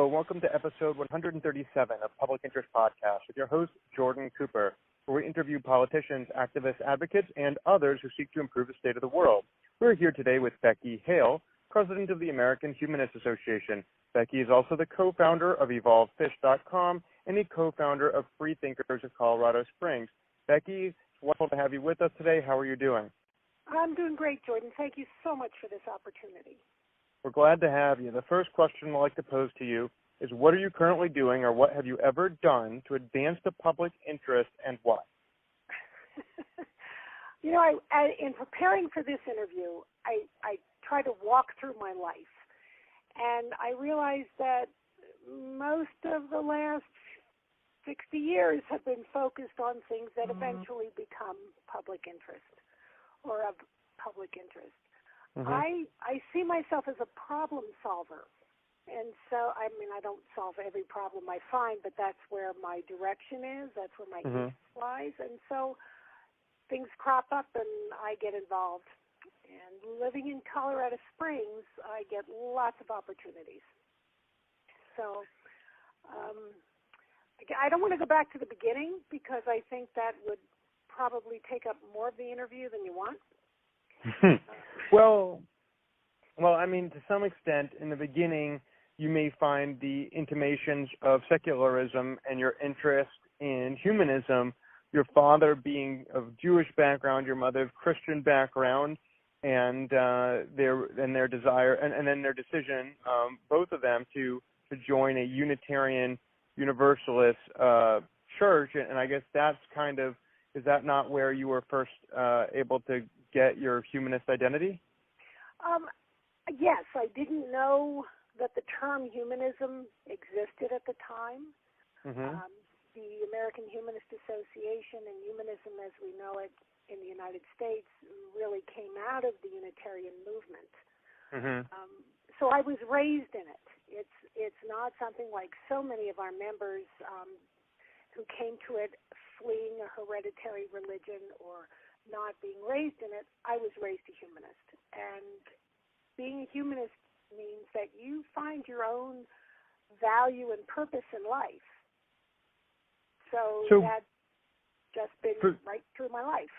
Hello, welcome to episode 137 of Public Interest Podcast with your host, Jordan Cooper, where we interview politicians, activists, advocates, and others who seek to improve the state of the world. We're here today with Becky Hale, president of the American Humanist Association. Becky is also the co-founder of EvolvedFish.com and the co-founder of Free Thinkers of Colorado Springs. Becky, it's wonderful to have you with us today. How are you doing? I'm doing great, Jordan. Thank you so much for this opportunity. We're glad to have you. The first question I'd like to pose to you is, what are you currently doing, or what have you ever done to advance the public interest, and why? In preparing for this interview, I try to walk through my life, and I realized that most of the last 60 years have been focused on things that eventually become public interest or of public interest. I see myself as a problem solver. And so, I don't solve every problem I find, but that's where my direction is. That's where my interest lies. And so things crop up and I get involved. And living in Colorado Springs, I get lots of opportunities. So I don't want to go back to the beginning because I think that would probably take up more of the interview than you want. Well, to some extent, in the beginning, you may find the intimations of secularism and your interest in humanism, your father being of Jewish background, your mother of Christian background, and their desire, and then their decision, both of them, to join a Unitarian Universalist church. And I guess that's is that not where you were first able to get your humanist identity? Yes, I didn't know that the term humanism existed at the time. The American Humanist Association and humanism as we know it in the United States really came out of the Unitarian movement. So I was raised in it. It's not something like so many of our members who came to it fleeing a hereditary religion or not being raised in it. I was raised a humanist. And being a humanist means that you find your own value and purpose in life. So that's just been right through my life.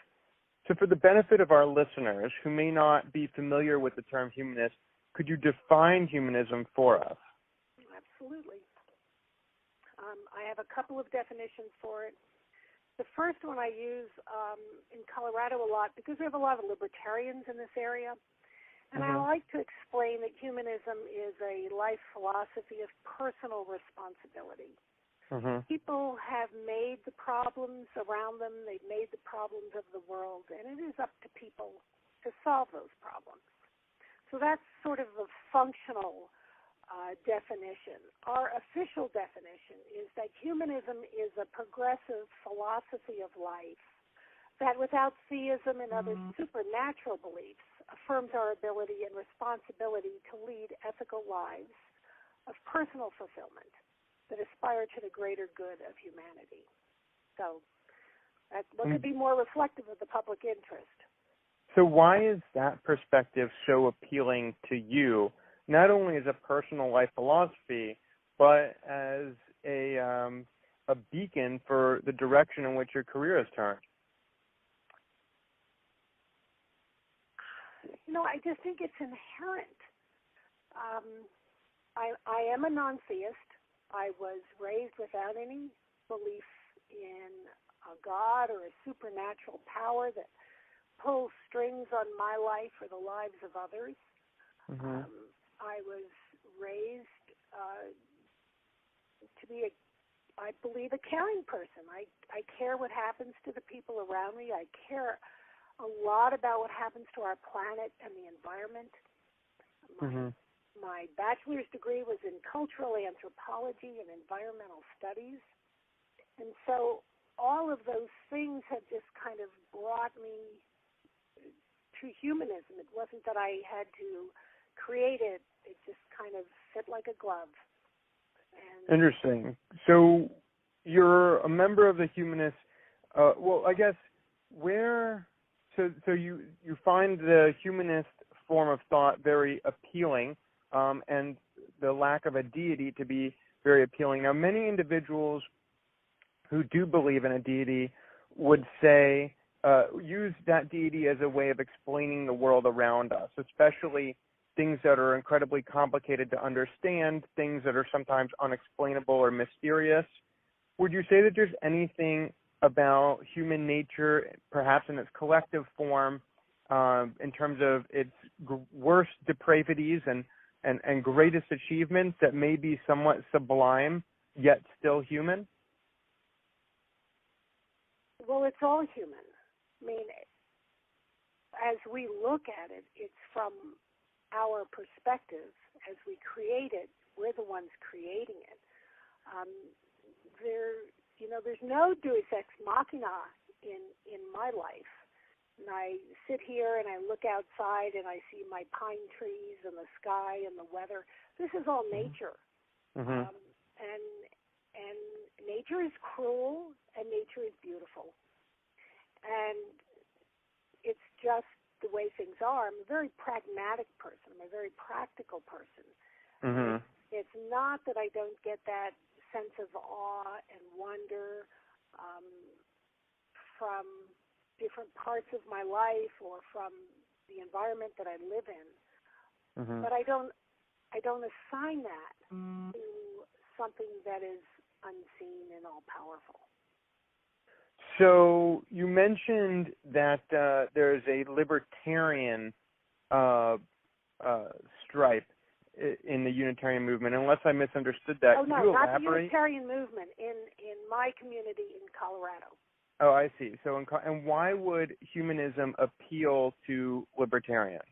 So for the benefit of our listeners who may not be familiar with the term humanist, could you define humanism for us? Absolutely. I have a couple of definitions for it. The first one I use in Colorado a lot because we have a lot of libertarians in this area. And I like to explain that humanism is a life philosophy of personal responsibility. People have made the problems around them. They've made the problems of the world. And it is up to people to solve those problems. So that's sort of the functional definition. Our official definition is that humanism is a progressive philosophy of life that without theism and other supernatural beliefs affirms our ability and responsibility to lead ethical lives of personal fulfillment that aspire to the greater good of humanity. So what could be more reflective of the public interest? So why is that perspective so appealing to you, not only as a personal life philosophy, but as a beacon for the direction in which your career has turned? I just think it's inherent. I am a non-theist. I was raised without any belief in a God or a supernatural power that pulls strings on my life or the lives of others. I was raised to be I believe, a caring person. I care what happens to the people around me. I care a lot about what happens to our planet and the environment. My bachelor's degree was in cultural anthropology and environmental studies. And so all of those things have just kind of brought me to humanism. It wasn't that I had to create it. It just kind of fit like a glove. And interesting. So you're a member of the humanist, I guess so you find the humanist form of thought very appealing, and the lack of a deity to be very appealing. Now, many individuals who do believe in a deity would say, use that deity as a way of explaining the world around us, especially things that are incredibly complicated to understand, things that are sometimes unexplainable or mysterious. Would you say that there's anything about human nature, perhaps in its collective form, in terms of its worst depravities and greatest achievements, that may be somewhat sublime, yet still human? Well, it's all human. I mean, as we look at it, it's from our perspective. As we create it, we're the ones creating it. There's no deus ex machina in my life. And I sit here and I look outside and I see my pine trees and the sky and the weather. This is all nature. Mm-hmm. And nature is cruel and nature is beautiful. And it's just the way things are. I'm a very pragmatic person. I'm a very practical person. Mm-hmm. It's not that I don't get that sense of awe and wonder from different parts of my life or from the environment that I live in. Mm-hmm. But I don't assign that to something that is unseen and all-powerful. So you mentioned that there's a libertarian stripe in the Unitarian movement, unless I misunderstood that. Oh, no, Could you not elaborate? the Unitarian movement, in my community in Colorado. Oh, I see. So, and why would humanism appeal to libertarians?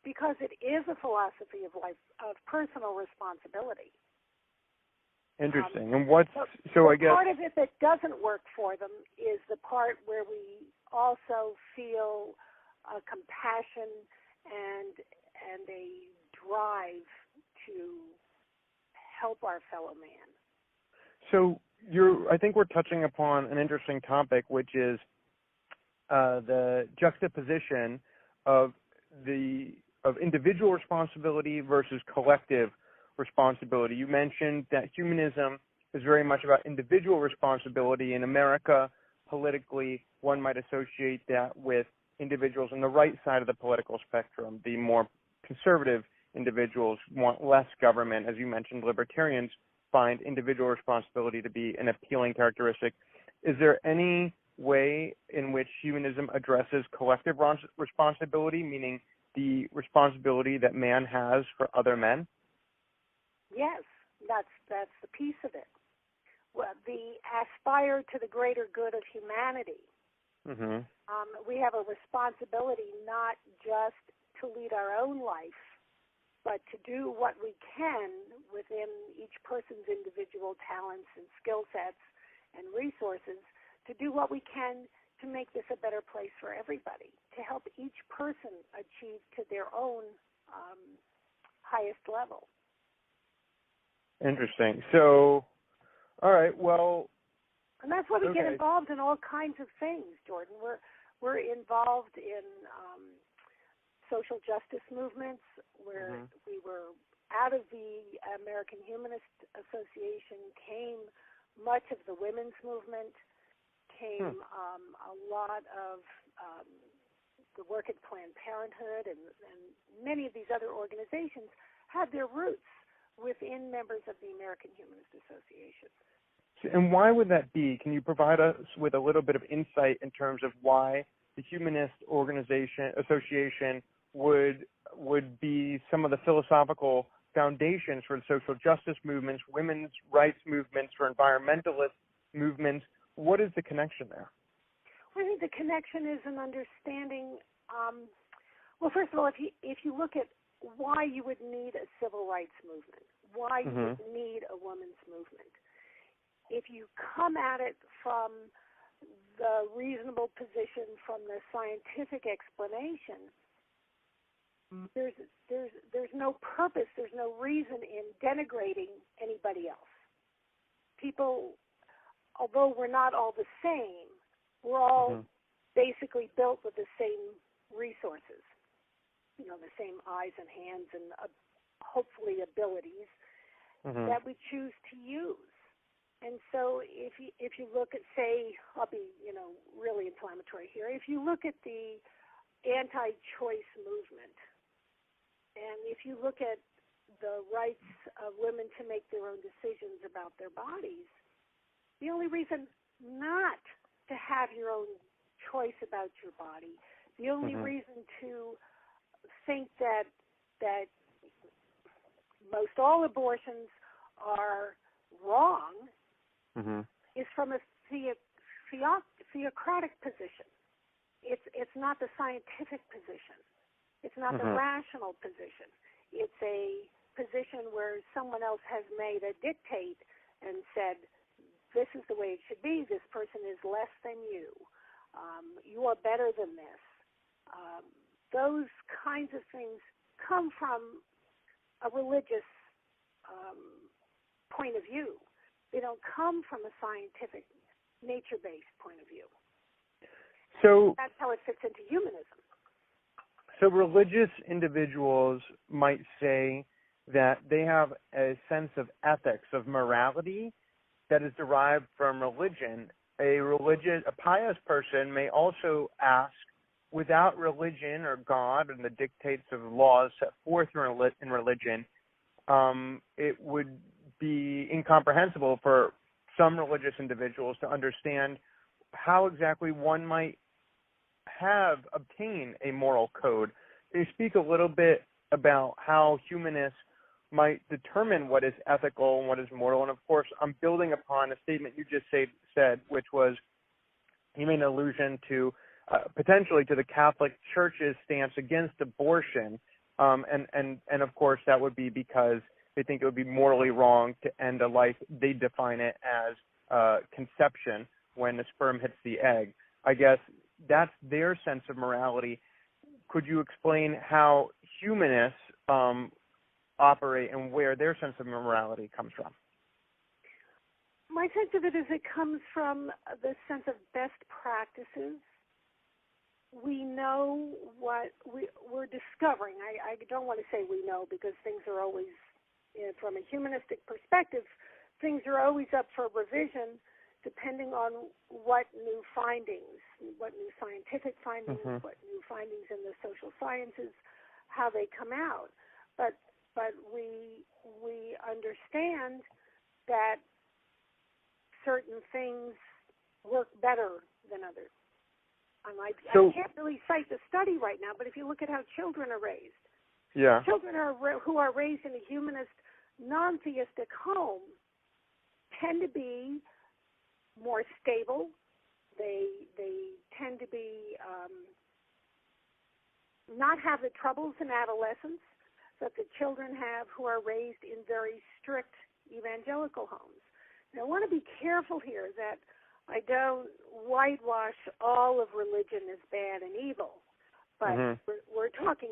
Because it is a philosophy of life, of personal responsibility. Interesting. And what's so I guess part of it that doesn't work for them is the part where we also feel compassion and a drive to help our fellow man. So I think we're touching upon an interesting topic, which is the juxtaposition of individual responsibility versus collective responsibility. You mentioned that humanism is very much about individual responsibility. In America, politically, one might associate that with individuals on the right side of the political spectrum. The more conservative individuals want less government. As you mentioned, libertarians find individual responsibility to be an appealing characteristic. Is there any way in which humanism addresses collective responsibility, meaning the responsibility that man has for other men? Yes, that's the piece of it. Well, the aspire to the greater good of humanity. Mm-hmm. We have a responsibility not just to lead our own life, but to do what we can within each person's individual talents and skill sets and resources, to do what we can to make this a better place for everybody, to help each person achieve to their own highest level. Interesting. So, all right, well... And that's why we get involved in all kinds of things, Jordan. We're involved in social justice movements, where we were out of the American Humanist Association came much of the women's movement, came a lot of the work at Planned Parenthood, and many of these other organizations had their roots within members of the American Humanist Association. And why would that be? Can you provide us with a little bit of insight in terms of why the Humanist Association would be some of the philosophical foundations for the social justice movements, women's rights movements, for environmentalist movements? What is the connection there? I think the connection is an understanding. Well, first of all, if you look at why you would need a civil rights movement, why you would need a women's movement, if you come at it from the reasonable position, from the scientific explanation, there's no purpose, there's no reason in denigrating anybody else. People, although we're not all the same, we're all basically built with the same resources, the same eyes and hands and hopefully a abilities that we choose to use. And so if you look at, say, I'll be, really inflammatory here. If you look at the anti-choice movement, and if you look at the rights of women to make their own decisions about their bodies, the only reason not to have your own choice about your body, the only reason to think that most all abortions are wrong is from a theocratic position. It's not the scientific position. It's not the rational position. It's a position where someone else has made a dictate and said, this is the way it should be. This person is less than you. You are better than this. Those kinds of things come from a religious point of view. They don't come from a scientific, nature-based point of view. So that's how it fits into humanism. So religious individuals might say that they have a sense of ethics, of morality, that is derived from religion. A pious person may also ask, without religion or God and the dictates of laws set forth in religion, it would be incomprehensible for some religious individuals to understand how exactly one might obtain a moral code. Can you speak a little bit about how humanists might determine what is ethical and what is moral? And of course, I'm building upon a statement you just said, which was, you made an allusion to potentially to the Catholic Church's stance against abortion, and of course that would be because they think it would be morally wrong to end a life. They define it as conception when the sperm hits the egg. I guess that's their sense of morality. Could you explain how humanists operate and where their sense of morality comes from? My sense of it is it comes from the sense of best practices. We know what we're discovering. I don't want to say we know because things are always, from a humanistic perspective, things are always up for revision depending on what new findings, what new scientific findings, what new findings in the social sciences, how they come out. But we understand that certain things work better than others. I can't really cite the study right now, but if you look at how children are raised, children who are raised in a humanist, non-theistic home tend to be more stable. They tend to be not have the troubles in adolescence that the children have who are raised in very strict evangelical homes. Now, I want to be careful here that I don't whitewash all of religion as bad and evil, but we're talking,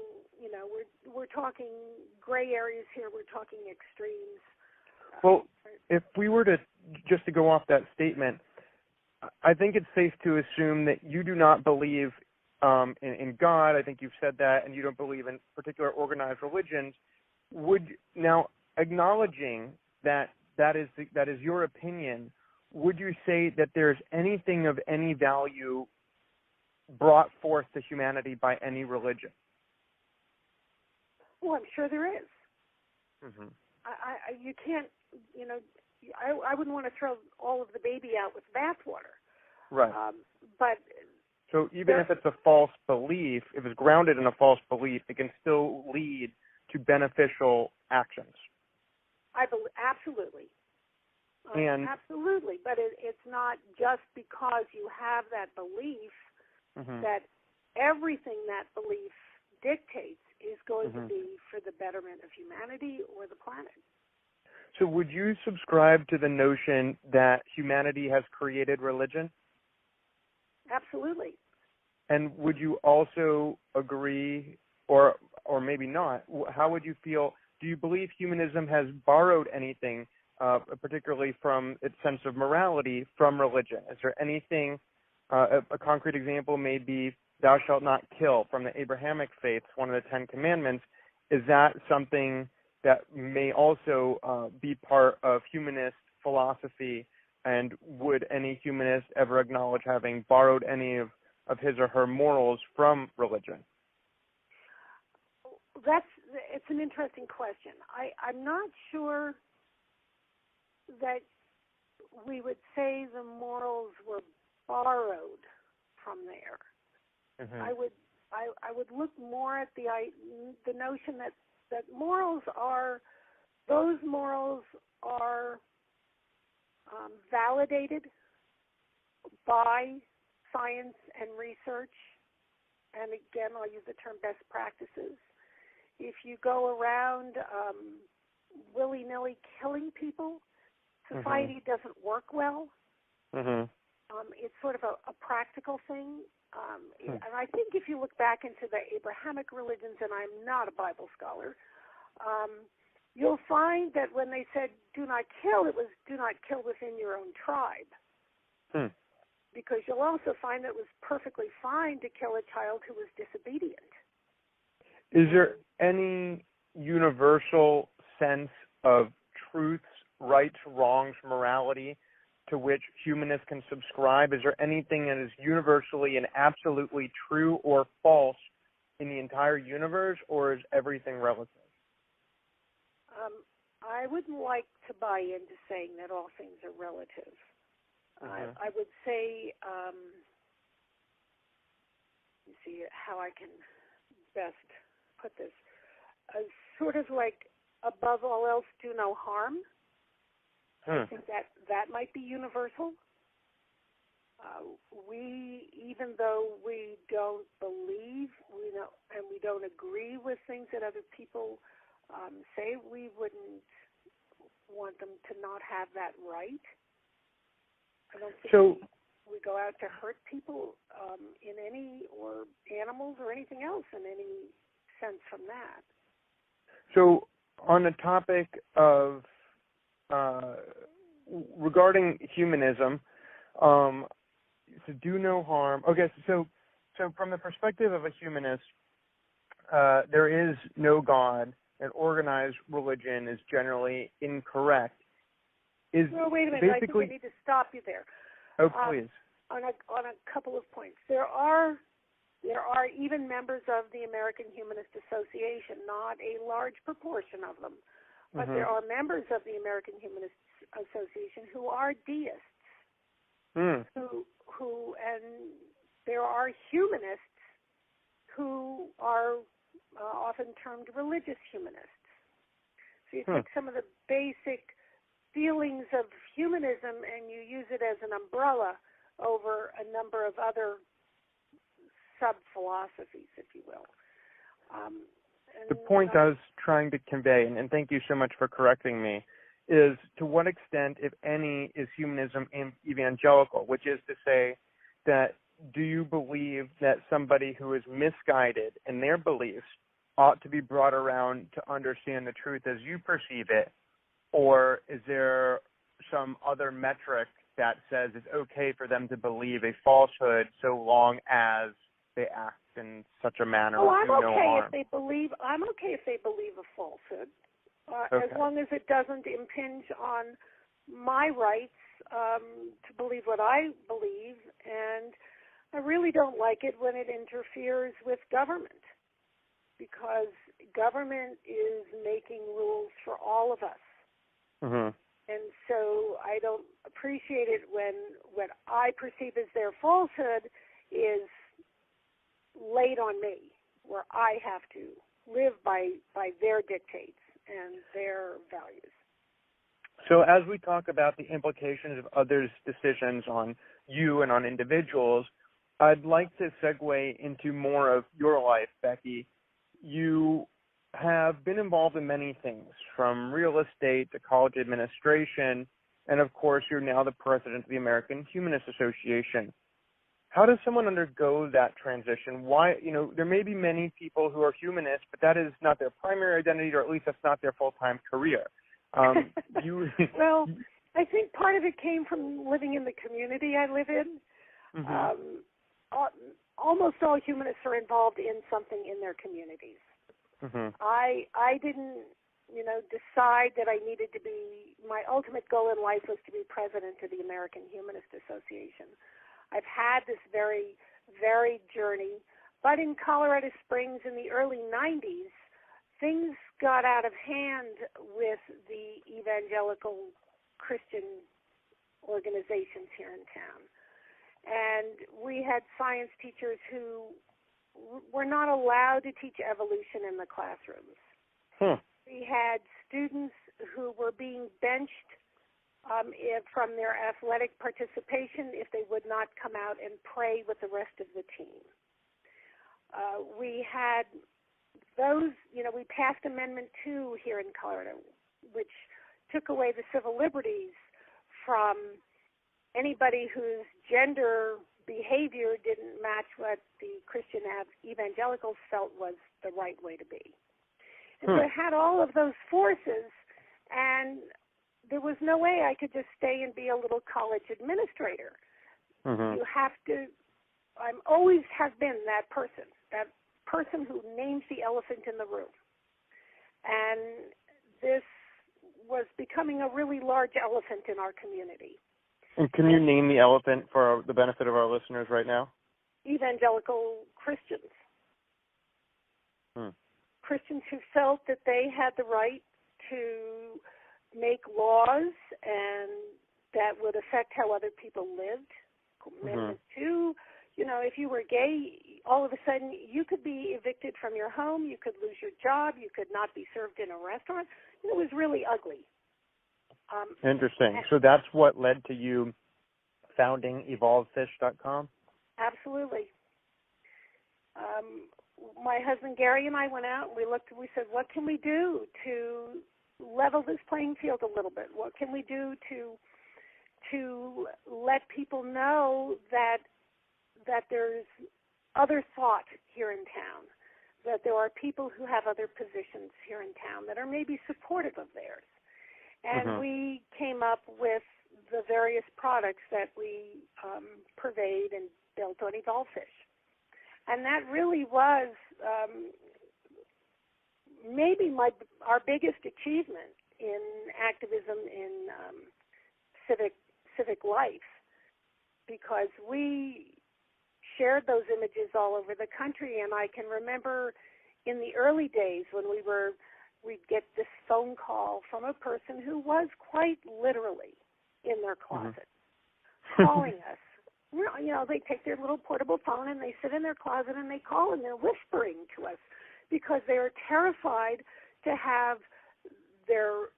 we're talking gray areas here. We're talking extremes. Well, if we were to just to go off that statement, I think it's safe to assume that you do not believe in God. I think you've said that, and you don't believe in particular organized religions. Now, acknowledging that is your opinion, would you say that there's anything of any value brought forth to humanity by any religion? Well, I'm sure there is. You can't, I wouldn't want to throw all of the baby out with bathwater. Right. But so even if it's a false belief, if it's grounded in a false belief, it can still lead to beneficial actions. I believe absolutely. And absolutely, but it's not just because you have that belief that everything that belief dictates is going to be for the betterment of humanity or the planet. So would you subscribe to the notion that humanity has created religion? Absolutely. And would you also agree, or maybe not, how would you feel, do you believe humanism has borrowed anything, particularly from its sense of morality, from religion? Is there anything, a concrete example may be thou shalt not kill from the Abrahamic faith, one of the 10 Commandments. Is that something that may also be part of humanist philosophy? And would any humanist ever acknowledge having borrowed any of his or her morals from religion? It's an interesting question. I'm not sure that we would say the morals were borrowed from there. Mm-hmm. I would look more at the notion that morals are validated by science and research, and again, I'll use the term best practices. If you go around willy-nilly killing people, society mm-hmm. doesn't work well. Mm-hmm. It's sort of a practical thing. And I think if you look back into the Abrahamic religions, and I'm not a Bible scholar, you'll find that when they said do not kill, it was do not kill within your own tribe. Because you'll also find that it was perfectly fine to kill a child who was disobedient. Is there any universal sense of truths, rights, wrongs, morality to which humanists can subscribe? Is there anything that is universally and absolutely true or false in the entire universe, or is everything relative? I wouldn't like to buy into saying that all things are relative. I would say, let me see how I can best put this, sort of like above all else, do no harm. I think that might be universal. Even though we don't believe, and we don't agree with things that other people say, we wouldn't want them to not have that right. I don't think we go out to hurt people in any, or animals or anything else in any sense from that. So on the topic of regarding humanism, to do no harm. Okay, so from the perspective of a humanist, there is no God, and organized religion is generally incorrect. No, wait a minute. I think I need to stop you there. Oh, please. On a couple of points. There are even members of the American Humanist Association, not a large proportion of them, but there are members of the American Humanist Association who are deists. And there are humanists who are often termed religious humanists. So you take some of the basic feelings of humanism and you use it as an umbrella over a number of other sub-philosophies, if you will. The point I was trying to convey, and thank you so much for correcting me, is to what extent, if any, is humanism evangelical, which is to say that do you believe that somebody who is misguided in their beliefs ought to be brought around to understand the truth as you perceive it, or is there some other metric that says it's okay for them to believe a falsehood so long as they act in such a manner I'm no okay harm? I'm okay if they believe a falsehood, Okay. as long as it doesn't impinge on my rights to believe what I believe, and I really don't like it when it interferes with government, because government is making rules for all of us. And so I don't appreciate it when what I perceive as their falsehood is laid on me, where I have to live by their dictates and their values. So as we talk about the implications of others' decisions on you and on individuals, I'd like to segue into more of your life, Becky. You have been involved in many things, from real estate to college administration, and of course you're now the president of the American Humanist Association. How does someone undergo that transition? Why, there may be many people who are humanists, but that is not their primary identity, or at least that's not their full-time career. Well, I think part of it came from living in the community I live in. Almost all humanists are involved in something in their communities. I didn't decide that I needed to be, my ultimate goal in life was to be president of the American Humanist Association. I've had this very varied journey, but in Colorado Springs in the early 90s, things got out of hand with the evangelical Christian organizations here in town. And we had science teachers who were not allowed to teach evolution in the classrooms. We had students who were being benched from their athletic participation if they would not come out and pray with the rest of the team. We had those, we passed Amendment 2 here in Colorado, which took away the civil liberties from anybody whose gender behavior didn't match what the Christian evangelicals felt was the right way to be. And so it had all of those forces, and there was no way I could just stay and be a little college administrator. You have to, I always have been that person who names the elephant in the room. And this was becoming a really large elephant in our community. And can you name the elephant for the benefit of our listeners right now? Evangelical Christians. Christians who felt that they had the right to make laws and that would affect how other people lived. Amendment 2, if you were gay, all of a sudden you could be evicted from your home, you could lose your job, you could not be served in a restaurant. It was really ugly. Interesting. So that's what led to you founding EvolvedFish.com? Absolutely. My husband Gary and I went out and we said, what can we do to level this playing field a little bit? What can we do to let people know that there's other thought here in town, that there are people who have other positions here in town that are maybe supportive of theirs. And we came up with the various products that we purveyed and built on EvolvedFish. And that really was maybe our biggest achievement in activism in civic life, because we shared those images all over the country. And I can remember in the early days when we'd get this phone call from a person who was quite literally in their closet calling us. They take their little portable phone and they sit in their closet and they call and they're whispering to us because they're terrified to have their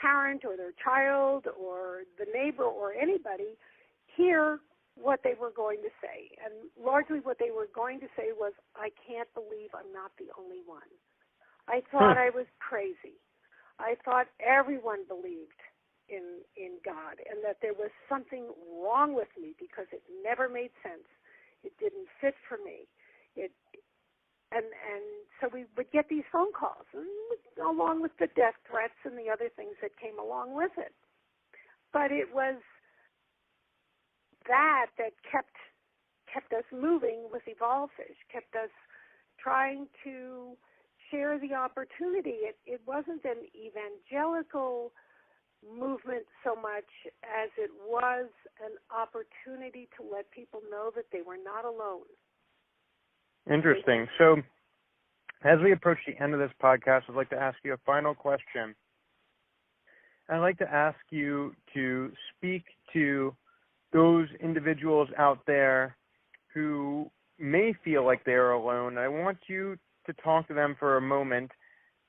parent or their child or the neighbor or anybody hear what they were going to say. And largely what they were going to say was, I can't believe I'm not the only one. I thought I was crazy. I thought everyone believed in God and that there was something wrong with me because it never made sense. It didn't fit for me. And so we would get these phone calls, along with the death threats and the other things that came along with it. But it was that kept us moving with EvolvedFish, kept us trying to share the opportunity. It wasn't an evangelical movement so much as it was an opportunity to let people know that they were not alone. Interesting. So as we approach the end of this podcast, I'd like to ask you a final question. I'd like to ask you to speak to those individuals out there who may feel like they're alone. I want you to talk to them for a moment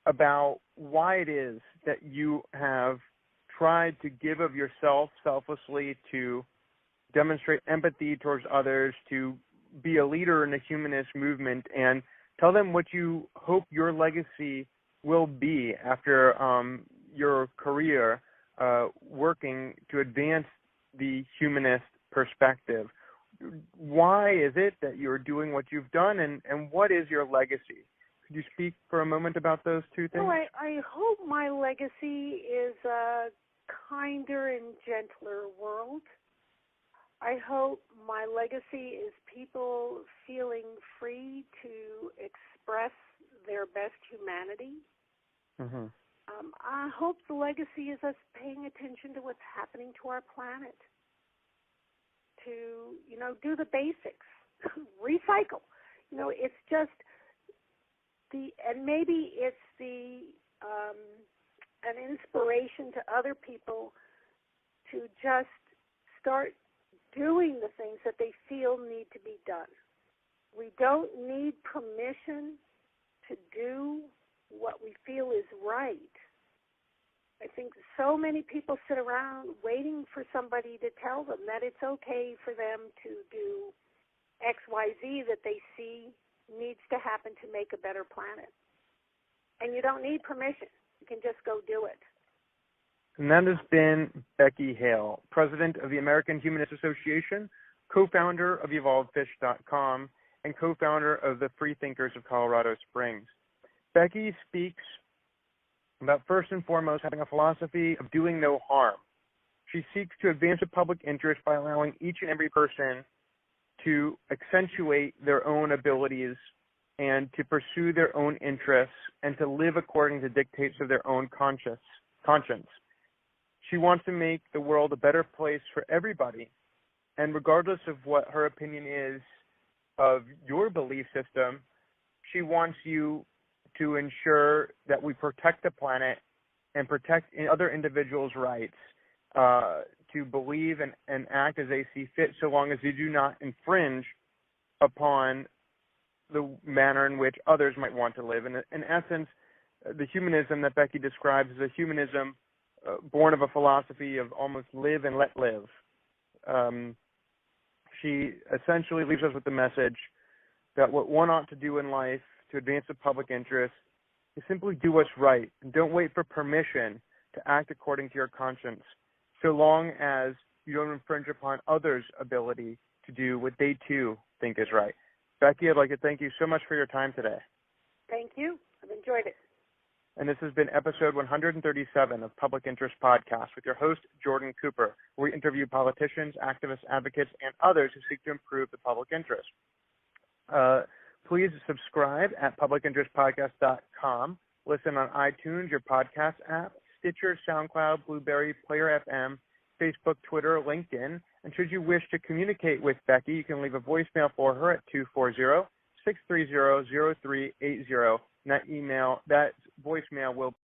about why it is that you have tried to give of yourself selflessly, to demonstrate empathy towards others, to be a leader in the humanist movement, and tell them what you hope your legacy will be after your career working to advance the humanist perspective. Why is it that you're doing what you've done, and what is your legacy? Could you speak for a moment about those two things? Well, I hope my legacy is a kinder and gentler world. I hope my legacy is people feeling free to express their best humanity. I hope the legacy is us paying attention to what's happening to our planet, to, do the basics, recycle. It's just and maybe it's an inspiration to other people to just start doing the things that they feel need to be done. We don't need permission to do what we feel is right. I think so many people sit around waiting for somebody to tell them that it's okay for them to do X, Y, Z that they see needs to happen to make a better planet. And you don't need permission. You can just go do it. And that has been Becky Hale, president of the American Humanist Association, co-founder of EvolvedFish.com, and co-founder of the Freethinkers of Colorado Springs. Becky speaks about first and foremost having a philosophy of doing no harm. She seeks to advance the public interest by allowing each and every person to accentuate their own abilities and to pursue their own interests and to live according to dictates of their own conscience. She wants to make the world a better place for everybody, and regardless of what her opinion is of your belief system, she wants you to ensure that we protect the planet and protect other individuals' rights to believe and act as they see fit, so long as they do not infringe upon the manner in which others might want to live. And in essence, the humanism that Becky describes is a humanism born of a philosophy of almost live and let live. She essentially leaves us with the message that what one ought to do in life to advance the public interest is simply do what's right and don't wait for permission to act according to your conscience, so long as you don't infringe upon others' ability to do what they too think is right. Becky, I'd like to thank you so much for your time today. Thank you. I've enjoyed it. And this has been episode 137 of Public Interest Podcast with your host, Jordan Cooper, where we interview politicians, activists, advocates, and others who seek to improve the public interest. Please subscribe at publicinterestpodcast.com. Listen on iTunes, your podcast app, Stitcher, SoundCloud, Blueberry, Player FM, Facebook, Twitter, LinkedIn. And should you wish to communicate with Becky, you can leave a voicemail for her at 240-630-0380. That voicemail will